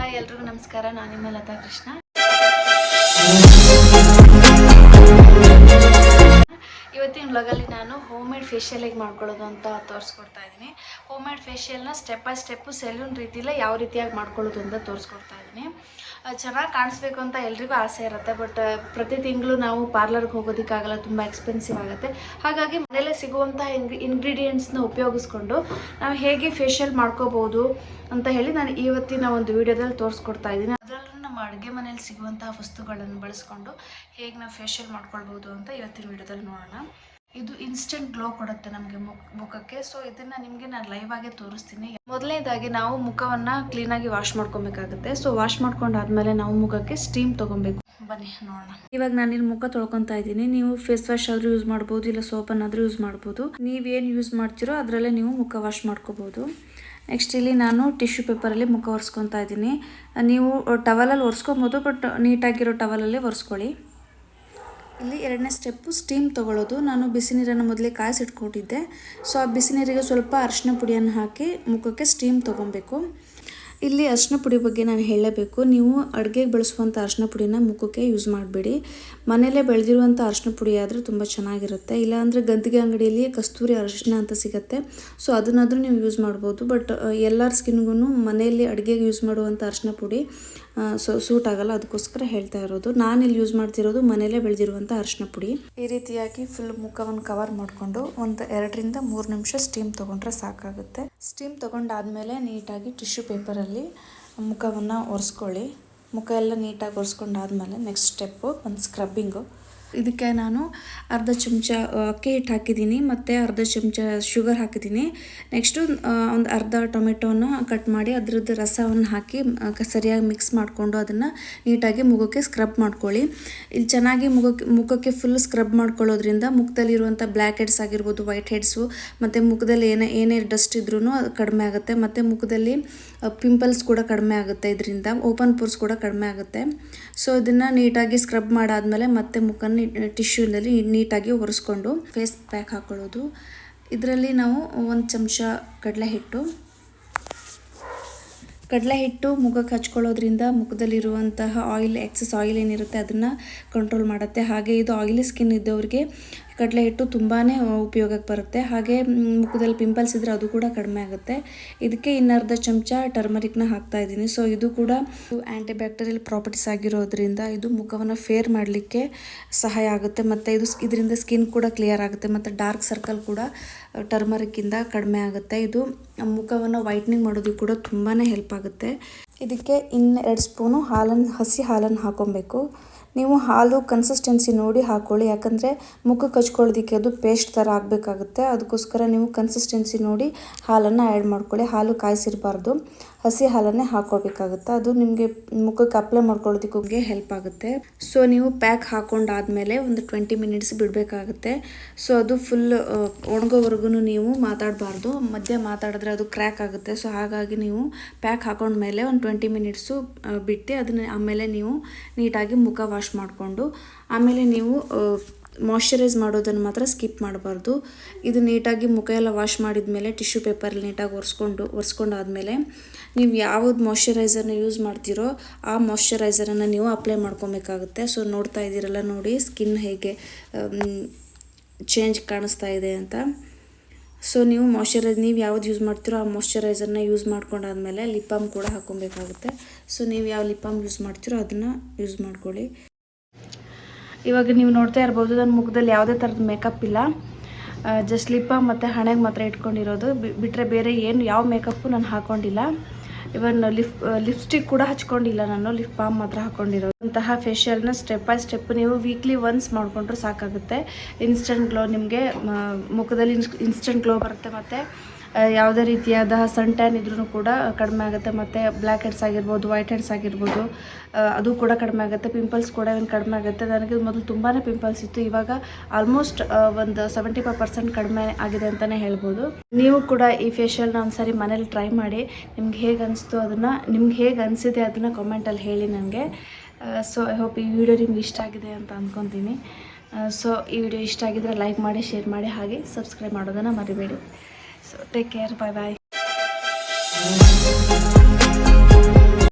Hi ಎಲ್ರಿಗೂ ನಮಸ್ಕಾರ. ನಾನು ನಿಮ್ಮ ಲತಾ ಕೃಷ್ಣ. ಇವತ್ತಿನ ವ್ಲಾಗಲ್ಲಿ ನಾನು ಹೋಮ್ ಮೇಡ್ ಫೇಶಿಯಲ್ ಹೇಗೆ ಮಾಡ್ಕೊಳ್ಳೋದು ಅಂತ ತೋರಿಸ್ಕೊಡ್ತಾ ಇದ್ದೀನಿ. ಹೋಮ್ ಮೇಡ್ ಫೇಶಿಯಲ್ನ ಸ್ಟೆಪ್ ಬೈ ಸ್ಟೆಪ್ಪು ಸೆಲೂನ್ ರೀತಿಯಲ್ಲೇ ಯಾವ ರೀತಿಯಾಗಿ ಮಾಡ್ಕೊಳ್ಳೋದು ಅಂತ ತೋರಿಸ್ಕೊಡ್ತಾ ಇದ್ದೀನಿ. ಚೆನ್ನಾಗಿ ಕಾಣಿಸ್ಬೇಕು ಅಂತ ಎಲ್ರಿಗೂ ಆಸೆ ಇರುತ್ತೆ, ಬಟ್ ಪ್ರತಿ ತಿಂಗಳು ನಾವು ಪಾರ್ಲರ್ಗೆ ಹೋಗೋದಕ್ಕಾಗಲ್ಲ, ತುಂಬ ಎಕ್ಸ್ಪೆನ್ಸಿವ್ ಆಗುತ್ತೆ. ಹಾಗಾಗಿ ಮನೆಯಲ್ಲೇ ಸಿಗುವಂಥ ಇಂಗ್ರೀಡಿಯೆಂಟ್ಸ್ನ ಉಪಯೋಗಿಸ್ಕೊಂಡು ನಾವು ಹೇಗೆ ಫೇಶಿಯಲ್ ಮಾಡ್ಕೋಬೋದು ಅಂತ ಹೇಳಿ ನಾನು ಇವತ್ತಿನ ಒಂದು ವಿಡಿಯೋದಲ್ಲಿ ತೋರಿಸ್ಕೊಡ್ತಾ ಇದ್ದೀನಿ. ಅದರಲ್ಲೂ ನಮ್ಮ ಅಡುಗೆ ಮನೇಲಿ ಸಿಗುವಂತಹ ವಸ್ತುಗಳನ್ನು ಬಳಸ್ಕೊಂಡು ಹೇಗೆ ನಾವು ಫೇಶಿಯಲ್ ಮಾಡ್ಕೊಳ್ಬೋದು ಅಂತ ಇವತ್ತಿನ ವಿಡಿಯೋದಲ್ಲಿ ನೋಡೋಣ. ಇದು ಇನ್ಸ್ಟೆಂಟ್ ಗ್ಲೋ ಕೊಡುತ್ತೆ ನಮಗೆ ಮುಖಕ್ಕೆ. ಸೊ ಇದನ್ನು ನಿಮಗೆ ನಾನು ಲೈವ್ ಆಗೇ ತೋರಿಸ್ತೀನಿ. ಮೊದಲನೇದಾಗಿ ನಾವು ಮುಖವನ್ನು ಕ್ಲೀನಾಗಿ ವಾಶ್ ಮಾಡ್ಕೊಬೇಕಾಗುತ್ತೆ. ಸೊ ವಾಶ್ ಮಾಡ್ಕೊಂಡಾದ್ಮೇಲೆ ನಾವು ಮುಖಕ್ಕೆ ಸ್ಟೀಮ್ ತೊಗೊಬೇಕು. ಬನ್ನಿ ನೋಡೋಣ. ಇವಾಗ ನಾನು ಇಲ್ಲಿ ಮುಖ ತೊಳ್ಕೊತಾ ಇದ್ದೀನಿ. ನೀವು ಫೇಸ್ ವಾಶ್ ಆದರೂ ಯೂಸ್ ಮಾಡ್ಬೋದು, ಇಲ್ಲ ಸೋಪನ್ನಾದರೂ ಯೂಸ್ ಮಾಡ್ಬೋದು. ನೀವೇನು ಯೂಸ್ ಮಾಡ್ತೀರೋ ಅದರಲ್ಲೇ ನೀವು ಮುಖ ವಾಶ್ ಮಾಡ್ಕೋಬೋದು. ನೆಕ್ಸ್ಟ್ ಇಲ್ಲಿ ನಾನು ಟಿಶ್ಯೂ ಪೇಪರಲ್ಲಿ ಮುಖ ಒರೆಸ್ಕೊತಾ ಇದ್ದೀನಿ. ನೀವು ಟವಲಲ್ಲಿ ಒರೆಸ್ಕೊಬೋದು, ಬಟ್ ನೀಟಾಗಿರೋ ಟವಲಲ್ಲೇ ಒರೆಸ್ಕೊಳ್ಳಿ. ಇಲ್ಲಿ ಎರಡನೇ ಸ್ಟೆಪ್ಪು ಸ್ಟೀಮ್ ತೊಗೊಳ್ಳೋದು. ನಾನು ಬಿಸಿ ನೀರನ್ನು ಮೊದಲೇ ಕಾಯಿಸಿಟ್ಕೊಂಡಿದ್ದೆ. ಸೊ ಆ ಬಿಸಿ ನೀರಿಗೆ ಸ್ವಲ್ಪ ಅರಿಶಿನ ಪುಡಿಯನ್ನು ಹಾಕಿ ಮುಖಕ್ಕೆ ಸ್ಟೀಮ್ ತೊಗೊಬೇಕು. ಇಲ್ಲಿ ಅರಿಶಿನ ಪುಡಿ ಬಗ್ಗೆ ನಾನು ಹೇಳಬೇಕು. ನೀವು ಅಡುಗೆಗೆ ಬಳಸುವಂಥ ಅರಿಶಿನ ಪುಡಿನ ಮುಖಕ್ಕೆ ಯೂಸ್ ಮಾಡಬೇಡಿ. ಮನೆಯಲ್ಲೇ ಬೆಳೆದಿರುವಂಥ ಅರಿಶಿನ ಪುಡಿ ಆದರೆ ತುಂಬ ಚೆನ್ನಾಗಿರುತ್ತೆ. ಇಲ್ಲಾಂದರೆ ಗದ್ದಿಗೆ ಅಂಗಡಿಯಲ್ಲಿ ಕಸ್ತೂರಿ ಅರಿಶಿನ ಅಂತ ಸಿಗುತ್ತೆ. ಸೊ ಅದನ್ನಾದರೂ ನೀವು ಯೂಸ್ ಮಾಡ್ಬೋದು. ಬಟ್ ಎಲ್ಲರ ಸ್ಕಿನ್ಗೂ ಮನೆಯಲ್ಲಿ ಅಡುಗೆಗೆ ಯೂಸ್ ಮಾಡುವಂಥ ಅರಿಶಿನ ಪುಡಿ ಸೂಟ್ ಆಗಲ್ಲ. ಅದಕ್ಕೋಸ್ಕರ ಹೇಳ್ತಾ ಇರೋದು. ನಾನಿಲ್ಲಿ ಯೂಸ್ ಮಾಡ್ತಿರೋದು ಮನೆಯಲ್ಲೇ ಬೆಳೆದಿರುವಂಥ ಅರಿಶಿನ ಪುಡಿ. ಈ ರೀತಿಯಾಗಿ ಫುಲ್ ಮುಖವನ್ನು ಕವರ್ ಮಾಡಿಕೊಂಡು ಒಂದು 2 ರಿಂದ 3 ನಿಮಿಷ ಸ್ಟೀಮ್ ತೊಗೊಂಡ್ರೆ ಸಾಕಾಗುತ್ತೆ. ಸ್ಟೀಮ್ ತೊಗೊಂಡಾದ್ಮೇಲೆ ನೀಟಾಗಿ ಟಿಶ್ಯೂ ಪೇಪರಲ್ಲಿ ಮುಖವನ್ನು ಒರೆಸ್ಕೊಳ್ಳಿ. ಮುಖ ಎಲ್ಲ ನೀಟಾಗಿ ಒರೆಸ್ಕೊಂಡಾದ್ಮೇಲೆ ನೆಕ್ಸ್ಟ್ ಸ್ಟೆಪ್ಪು ಒಂದು ಸ್ಕ್ರಬ್ಬಿಂಗು. ಇದಕ್ಕೆ ನಾನು ಅರ್ಧ ಚಮಚ ಅಕ್ಕಿ ಹಿಟ್ಟು ಹಾಕಿದ್ದೀನಿ ಮತ್ತು ಅರ್ಧ ಚಮಚ ಶುಗರ್ ಹಾಕಿದ್ದೀನಿ. ನೆಕ್ಸ್ಟು ಒಂದು ಅರ್ಧ ಟೊಮೆಟೋನ ಕಟ್ ಮಾಡಿ ಅದರದ್ದು ರಸವನ್ನು ಹಾಕಿ ಸರಿಯಾಗಿ ಮಿಕ್ಸ್ ಮಾಡಿಕೊಂಡು ಅದನ್ನು ನೀಟಾಗಿ ಮುಖಕ್ಕೆ ಸ್ಕ್ರಬ್ ಮಾಡ್ಕೊಳ್ಳಿ. ಇಲ್ಲಿ ಚೆನ್ನಾಗಿ ಮುಖಕ್ಕೆ ಫುಲ್ ಸ್ಕ್ರಬ್ ಮಾಡ್ಕೊಳ್ಳೋದ್ರಿಂದ ಮುಖದಲ್ಲಿರುವಂಥ ಬ್ಲ್ಯಾಕ್ ಹೆಡ್ಸ್ ಆಗಿರ್ಬೋದು, ವೈಟ್ ಹೆಡ್ಸು ಮತ್ತು ಮುಖದಲ್ಲಿ ಏನೇ ಡಸ್ಟ್ ಇದ್ರೂ ಅದು ಕಡಿಮೆ ಆಗುತ್ತೆ. ಮತ್ತು ಮುಖದಲ್ಲಿ ಪಿಂಪಲ್ಸ್ ಕೂಡ ಕಡಿಮೆ ಆಗುತ್ತೆ. ಇದರಿಂದ ಓಪನ್ ಪೋರ್ಸ್ ಕೂಡ ಕಡಿಮೆ ಆಗುತ್ತೆ. ಸೊ ಇದನ್ನು ನೀಟಾಗಿ ಸ್ಕ್ರಬ್ ಮಾಡಾದ್ಮೇಲೆ ಮತ್ತೆ ಮುಖನ ಟಿಶ್ಯೂನಲ್ಲಿ ನೀಟಾಗಿ ಒರೆಸ್ಕೊಂಡು ಫೇಸ್ ಪ್ಯಾಕ್ ಹಾಕೊಳ್ಳೋದು. ಇದರಲ್ಲಿ ನಾವು 1 ಚಮಚ ಕಡಲೆ ಹಿಟ್ಟು ಮುಖಕ್ಕೆ ಹಚ್ಕೊಳ್ಳೋದ್ರಿಂದ ಮುಖದಲ್ಲಿರುವಂತಹ ಎಕ್ಸಸ್ ಆಯಿಲ್ ಏನಿರುತ್ತೆ ಅದನ್ನು ಕಂಟ್ರೋಲ್ ಮಾಡುತ್ತೆ. ಹಾಗೆ ಇದು ಆಯಿಲಿ ಸ್ಕಿನ್ ಇದ್ದವ್ರಿಗೆ ಕಡಲೆ ಹಿಟ್ಟು ತುಂಬಾ ಉಪಯೋಗಕ್ಕೆ ಬರುತ್ತೆ. ಹಾಗೆ ಮುಖದಲ್ಲಿ ಪಿಂಪಲ್ಸ್ ಇದ್ದರೆ ಅದು ಕೂಡ ಕಡಿಮೆ ಆಗುತ್ತೆ. ಇದಕ್ಕೆ ಇನ್ನರ್ಧ ಚಮಚ ಟರ್ಮರಿಕ್ನ ಹಾಕ್ತಾ ಇದ್ದೀನಿ. ಸೊ ಇದು ಕೂಡ ಆ್ಯಂಟಿ ಬ್ಯಾಕ್ಟೀರಿಯಲ್ ಪ್ರಾಪರ್ಟೀಸ್ ಆಗಿರೋದ್ರಿಂದ ಇದು ಮುಖವನ್ನು ಫೇರ್ ಮಾಡಲಿಕ್ಕೆ ಸಹಾಯ ಆಗುತ್ತೆ. ಮತ್ತು ಇದರಿಂದ ಸ್ಕಿನ್ ಕೂಡ ಕ್ಲಿಯರ್ ಆಗುತ್ತೆ. ಮತ್ತು ಡಾರ್ಕ್ ಸರ್ಕಲ್ ಕೂಡ ಟರ್ಮರಿಕ್ಕಿಂದ ಕಡಿಮೆ ಆಗುತ್ತೆ. ಇದು ಮುಖವನ್ನು ವೈಟ್ನಿಂಗ್ ಮಾಡೋದಕ್ಕೆ ಕೂಡ ತುಂಬಾ ಹೆಲ್ಪ್ ಆಗುತ್ತೆ. ಇದಕ್ಕೆ 2 ಸ್ಪೂನು ಹಸಿ ಹಾಲನ್ನು ಹಾಕೊಬೇಕು. ನೀವು ಹಾಲು ಕನ್ಸಿಸ್ಟೆನ್ಸಿ ನೋಡಿ ಹಾಕ್ಕೊಳ್ಳಿ. ಯಾಕಂದರೆ ಮುಖಕ್ಕೆ ಹಚ್ಕೊಳ್ಳೋದಕ್ಕೆ ಅದು ಪೇಸ್ಟ್ ಥರ ಆಗಬೇಕಾಗುತ್ತೆ. ಅದಕ್ಕೋಸ್ಕರ ನೀವು ಕನ್ಸಿಸ್ಟೆನ್ಸಿ ನೋಡಿ ಹಾಲನ್ನು ಆ್ಯಡ್ ಮಾಡ್ಕೊಳ್ಳಿ. ಹಾಲು ಕಾಯಿಸಿರಬಾರ್ದು, ಹಸಿ ಹಾಲನ್ನೇ ಹಾಕ್ಕೋಬೇಕಾಗುತ್ತೆ. ಅದು ನಿಮಗೆ ಮುಖಕ್ಕೆ ಅಪ್ಲೈ ಮಾಡ್ಕೊಳ್ಳೋದಕ್ಕೆ ಹೆಲ್ಪ್ ಆಗುತ್ತೆ. ಸೊ ನೀವು ಪ್ಯಾಕ್ ಹಾಕೊಂಡಾದ್ಮೇಲೆ ಒಂದು 20 ಮಿನಿಟ್ಸ್ ಬಿಡಬೇಕಾಗುತ್ತೆ. ಸೊ ಅದು ಫುಲ್ ಒಣಗೋವರೆಗೂ ನೀವು ಮಾತಾಡಬಾರ್ದು. ಮಧ್ಯೆ ಮಾತಾಡಿದ್ರೆ ಅದು ಕ್ರ್ಯಾಕ್ ಆಗುತ್ತೆ. ಸೊ ಹಾಗಾಗಿ ನೀವು ಪ್ಯಾಕ್ ಹಾಕೊಂಡ್ಮೇಲೆ ಒಂದು 20 ಮಿನಿಟ್ಸು ಬಿಟ್ಟು ಅದನ್ನು ಆಮೇಲೆ ನೀವು ನೀಟಾಗಿ ಮುಖ ವಾಶ್ ಮಾಡಿಕೊಂಡು ಆಮೇಲೆ ನೀವು ಮಾಯ್ಶ್ಚರೈಸ್ ಮಾಡೋದನ್ನು ಮಾತ್ರ ಸ್ಕಿಪ್ ಮಾಡಬಾರ್ದು. ಇದು ನೀಟಾಗಿ ಮುಖ ಎಲ್ಲ ವಾಶ್ ಮಾಡಿದ ಮೇಲೆ ಟಿಶ್ಯೂ ಪೇಪರಲ್ಲಿ ನೀಟಾಗಿ ಒರೆಸ್ಕೊಂಡಾದ್ಮೇಲೆ ನೀವು ಯಾವುದು ಮಾಯ್ಶ್ಚರೈಸರ್ನ ಯೂಸ್ ಮಾಡ್ತೀರೋ ಆ ಮಾಯ್ಶ್ಚರೈಸರನ್ನು ನೀವು ಅಪ್ಲೈ ಮಾಡ್ಕೊಬೇಕಾಗುತ್ತೆ. ಸೊ ನೋಡ್ತಾ ಇದ್ದೀರಲ್ಲ, ನೋಡಿ ಸ್ಕಿನ್ ಹೇಗೆ ಚೇಂಜ್ ಕಾಣಿಸ್ತಾ ಇದೆ ಅಂತ. ಸೊ ನೀವು ಯಾವ್ದು ಯೂಸ್ ಮಾಡ್ತೀರೋ ಆ ಮಾಯ್ಶ್ಚರೈಸರ್ನ ಯೂಸ್ ಮಾಡ್ಕೊಂಡಾದ್ಮೇಲೆ ಲಿಪ್ ಬಾಮ್ ಕೂಡ ಹಾಕ್ಕೊಬೇಕಾಗುತ್ತೆ. ಸೊ ನೀವು ಯಾವ ಲಿಪ್ ಬಾಮ್ ಯೂಸ್ ಮಾಡ್ತೀರೋ ಅದನ್ನು ಯೂಸ್ ಮಾಡ್ಕೊಳ್ಳಿ. ಇವಾಗ ನೀವು ನೋಡ್ತಾ ಇರ್ಬೋದು, ನನ್ನ ಮುಖದಲ್ಲಿ ಯಾವುದೇ ಥರದ ಮೇಕಪ್ ಇಲ್ಲ. ಜಸ್ಟ್ ಲಿಪ್ ಬಾಮ್ ಮತ್ತು ಹಣೆಗೆ ಮಾತ್ರ ಇಟ್ಕೊಂಡಿರೋದು. ಬಿಟ್ಟರೆ ಬೇರೆ ಯಾವ ಮೇಕಪ್ಪು ನಾನು ಹಾಕ್ಕೊಂಡಿಲ್ಲ. ಇವನ್ ಲಿಪ್ಸ್ಟಿಕ್ ಕೂಡ ಹಚ್ಕೊಂಡಿಲ್ಲ ನಾನು. ಲಿಪ್ ಬಾಮ್ ಮಾತ್ರ ಹಾಕ್ಕೊಂಡಿರೋದು. ಅಂತಹ ಫೇಶಿಯಲ್ನ ಸ್ಟೆಪ್ ಬೈ ಸ್ಟೆಪ್ ನೀವು ವೀಕ್ಲಿ ಒನ್ಸ್ ಮಾಡಿಕೊಂಡ್ರೆ ಸಾಕಾಗುತ್ತೆ. ಇನ್ಸ್ಟೆಂಟ್ ಗ್ಲೋ ನಿಮಗೆ ಮುಖದಲ್ಲಿ ಇನ್ಸ್ಟೆಂಟ್ ಗ್ಲೋ ಬರುತ್ತೆ. ಮತ್ತು ಯಾವುದೇ ರೀತಿಯಾದ ಸನ್ ಟ್ಯಾನ್ ಇದ್ರೂ ಕೂಡ ಕಡಿಮೆ ಆಗುತ್ತೆ. ಮತ್ತು ಬ್ಲ್ಯಾಕ್ ಹೆಡ್ಸ್ ಆಗಿರ್ಬೋದು, ವೈಟ್ ಹೆಡ್ಸ್ ಆಗಿರ್ಬೋದು, ಅದು ಕೂಡ ಕಡಿಮೆ ಆಗುತ್ತೆ. ಪಿಂಪಲ್ಸ್ ಕೂಡ ಕಡಿಮೆ ಆಗುತ್ತೆ. ನನಗೆ ಮೊದಲು ತುಂಬಾ ಪಿಂಪಲ್ಸ್ ಇತ್ತು. ಇವಾಗ ಆಲ್ಮೋಸ್ಟ್ ಒಂದು 75% ಕಡಿಮೆ ಆಗಿದೆ ಅಂತಲೇ ಹೇಳ್ಬೋದು. ನೀವು ಕೂಡ ಈ ಫೇಶಿಯಲ್ನ ಒಂದ್ಸರಿ ಮನೇಲಿ ಟ್ರೈ ಮಾಡಿ. ನಿಮ್ಗೆ ಹೇಗೆ ಅನಿಸಿದೆ ಅದನ್ನು ಕಾಮೆಂಟಲ್ಲಿ ಹೇಳಿ ನನಗೆ. ಸೊ ಐ ಹೋಪ್ ಈ ವಿಡಿಯೋ ನಿಮ್ಗೆ ಇಷ್ಟ ಆಗಿದೆ ಅಂತ ಅಂದ್ಕೊತೀನಿ. ಸೊ ಈ ವಿಡಿಯೋ ಇಷ್ಟ ಆಗಿದ್ರೆ ಲೈಕ್ ಮಾಡಿ, ಶೇರ್ ಮಾಡಿ, ಹಾಗೆ ಸಬ್ಸ್ಕ್ರೈಬ್ ಮಾಡೋದನ್ನು ಮರಿಬೇಡಿ. So take care, bye bye.